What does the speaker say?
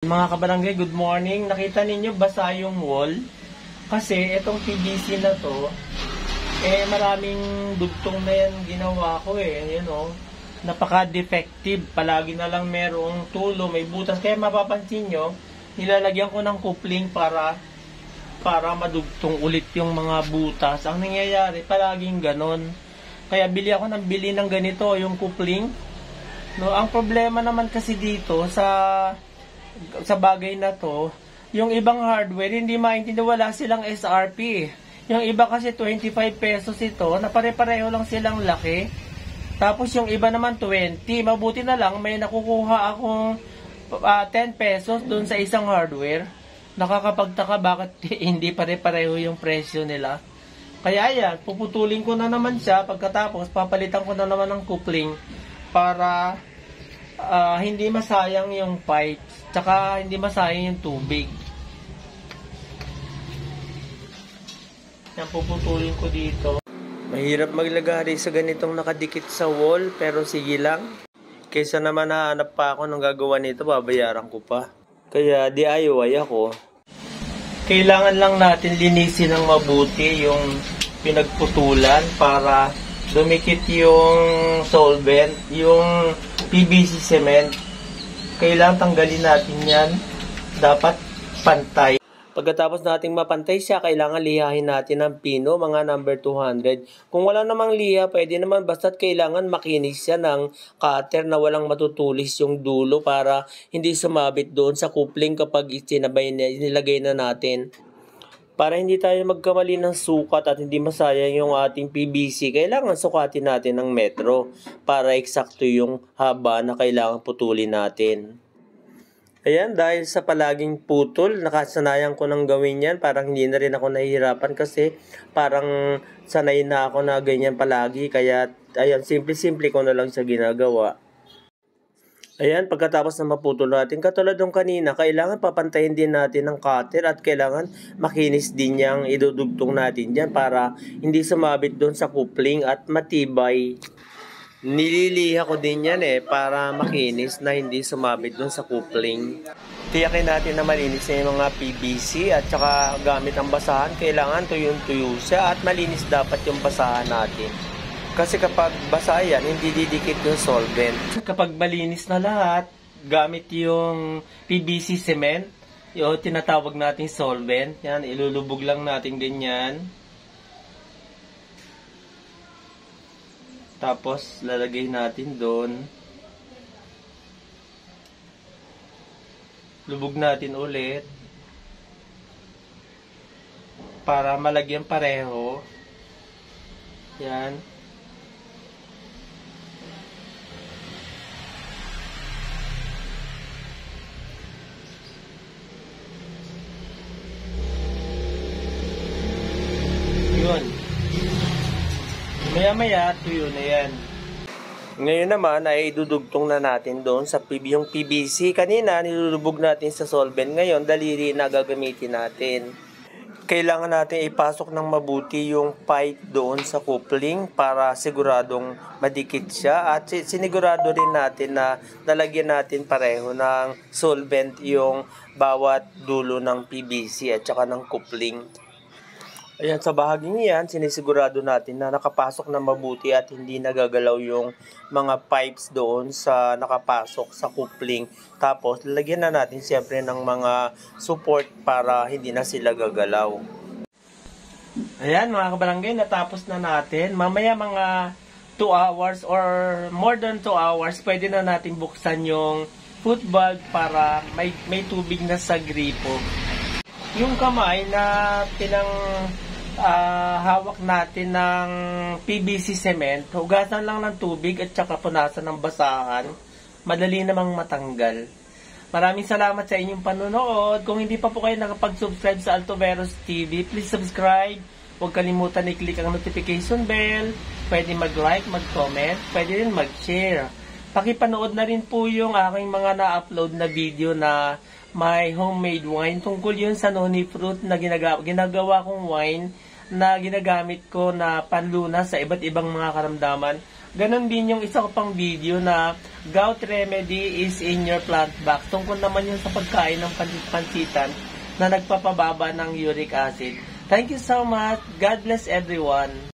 Mga kabarangay, good morning. Nakita ninyo basa yung wall? Kasi itong PVC na to, maraming dugtong na yan ginawa ko you know. Napaka-defective. Palagi na lang merong tulo, may butas. Kaya mapapansin nyo, nilalagyan ko ng coupling para madugtong ulit yung mga butas. Ang nangyayari, palaging ganon. Kaya bili ako ng ganito, yung coupling. No, ang problema naman kasi dito sa bagay na to, yung ibang hardware hindi maintindihan, wala silang SRP. Yung iba kasi 25 pesos ito, na pare-pareho lang silang laki. Tapos yung iba naman 20. Mabuti na lang may nakukuha akong 10 pesos doon sa isang hardware. Nakakapagtaka bakit hindi pare-pareho yung presyo nila. Kaya yan, puputulin ko na naman siya. Pagkatapos papalitan ko na naman ng coupling para hindi masayang yung pipes, tsaka hindi masayang yung tubig. Yan, puputulin ko dito. Mahirap maglagari sa ganitong nakadikit sa wall, pero sige lang. Kaysa naman nahanap pa ako ng gagawa nito, babayaran ko pa. Kaya DIY ako. Kailangan lang natin linisin ng mabuti yung pinagputulan para dumikit yung solvent, yung PVC cement. Kailangan tanggalin natin yan. Dapat pantay. Pagkatapos nating mapantay siya, kailangan lihahin natin ng pino, mga number 200. Kung wala namang liha, pwede naman, basta't kailangan makinis siya ng cutter na walang matutulis yung dulo para hindi sumabit doon sa coupling kapag nilagay na natin. Para hindi tayo magkamali ng sukat at hindi masayang yung ating PVC, kailangan sukatin natin ng metro para eksakto yung haba na kailangan putulin natin. Ayan, dahil sa palaging putol, nakasanayan ko nang gawin yan. Parang hindi na rin ako nahihirapan kasi parang sanay na ako na ganyan palagi. Kaya, ayan, simple-simple ko na lang siya ginagawa. Ayan, pagkatapos na maputol natin, katulad ng kanina, kailangan papantayin din natin ng cutter at kailangan makinis din yung idudugtong natin dyan para hindi sumabit doon sa coupling at matibay. Nililiha ko din yan para makinis na hindi sumabit doon sa coupling. Tiyakin natin na malinis na yung mga PVC at saka gamit ang basahan, kailangan tuyong-tuyo siya at malinis dapat yung basahan natin. Kasi kapag basa yan, hindi didikit yung solvent. Kapag malinis na lahat, gamit yung PVC cement, yung tinatawag nating solvent, yan, ilulubog lang natin ganyan. Tapos, lalagay natin doon. Lubog natin ulit. Para malagyan pareho. Yan. Yun. Maya-maya, tuyo na yan. Ngayon naman ay idudugtong na natin doon sa yung PVC. Kanina, nilulubog natin sa solvent. Ngayon, daliri na gagamitin natin. Kailangan natin ipasok ng mabuti yung pipe doon sa coupling para siguradong madikit siya. At sinigurado rin natin na nalagyan natin pareho ng solvent yung bawat dulo ng PVC at saka ng coupling. Ayan, sa bahaging yan, sinisigurado natin na nakapasok na mabuti at hindi nagagalaw yung mga pipes doon sa nakapasok sa coupling. Tapos, lalagyan na natin siyempre ng mga support para hindi na sila gagalaw. Ayan, mga kabarangay, natapos na natin. Mamaya mga 2 hours or more than 2 hours, pwede na natin buksan yung foot valve para may tubig na sa gripo. Yung kamay na hawak natin ng PVC cement, hugasan lang ng tubig at saka punasan ng basahan. Madali namang matanggal. Maraming salamat sa inyong panonood. Kung hindi pa po kayo nakapag-subscribe sa Altoveros TV, please subscribe. Huwag kalimutan i-click ang notification bell. Pwede mag-like, mag-comment, pwede rin mag-share. Pakipanood na rin po yung aking mga na-upload na video na may homemade wine. Tungkol yun sa noni fruit na ginagawa kong wine na ginagamit ko na panlunas sa iba't ibang mga karamdaman. Ganon din yung isa ko pang video na gout remedy is in your plant box. Tungkol naman yun sa pagkain ng pansitan na nagpapababa ng uric acid. Thank you so much. God bless everyone.